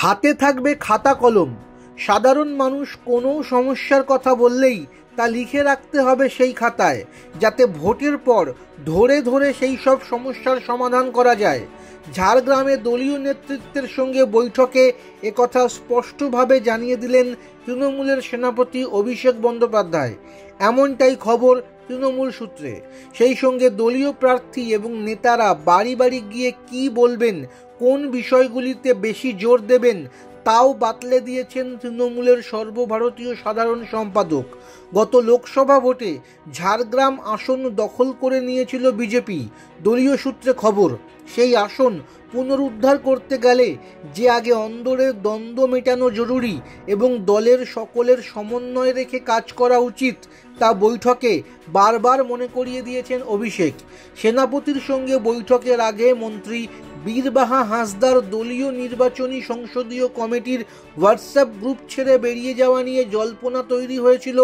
হাতে থাকবে খাতা কলম। সাধারণ মানুষ কোনো সমস্যার কথা বললেই তা লিখে রাখতে হবে সেই খাতায়, যাতে ভোটের পর ধরে ধরে সেই সব সমস্যার সমাধান করা যায়। ঝাড়গ্রামে দলীয় নেতৃত্বের সঙ্গে বৈঠকে একথা স্পষ্টভাবে জানিয়ে দিলেন তৃণমূলের সেনাপতি অভিষেক বন্দ্যোপাধ্যায়। এমনটাই খবর তৃণমূল সূত্রে। সেই সঙ্গে দলীয় প্রার্থী এবং নেতারা বাড়ি বাড়ি গিয়ে কি বলবেন, কোন বিষয়গুলিতে বেশি জোর দেবেন, তাও বাতলে দিয়েছেন তৃণমূলের সর্বভারতীয় সাধারণ সম্পাদক। গত লোকসভা ভোটে ঝাড়গ্রাম আসন দখল করে নিয়েছিল বিজেপি। দলীয় সূত্রে খবর, সেই আসন পুনরুদ্ধার করতে গেলে যে আগে অন্দরের দ্বন্দ্ব মেটানো জরুরি এবং দলের সকলের সমন্বয় রেখে কাজ করা উচিত, তা বৈঠকে বারবার মনে করিয়ে দিয়েছেন অভিষেক। সেনাপতির সঙ্গে বৈঠকের আগে মন্ত্রী বীরবাহা হাঁসদার দলীয় নির্বাচনী সংসদীয় কমিটির হোয়াটসঅ্যাপ গ্রুপ ছেড়ে বেরিয়ে যাওয়া নিয়ে জল্পনা তৈরি হয়েছিল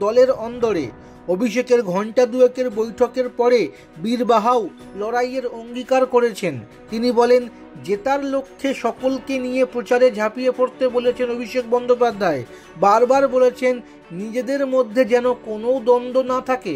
দলের অন্দরে। অভিষেকের ঘণ্টা দুয়েকের বৈঠকের পরে বীরবাহাও লড়াইয়ের অঙ্গীকার করেছেন। তিনি বলেন, জেতার লক্ষ্যে সকলকে নিয়ে প্রচারে ঝাঁপিয়ে পড়তে বলেছেন অভিষেক বন্দ্যোপাধ্যায়। বারবার বলেছেন নিজেদের মধ্যে যেন কোনো দ্বন্দ্ব না থাকে।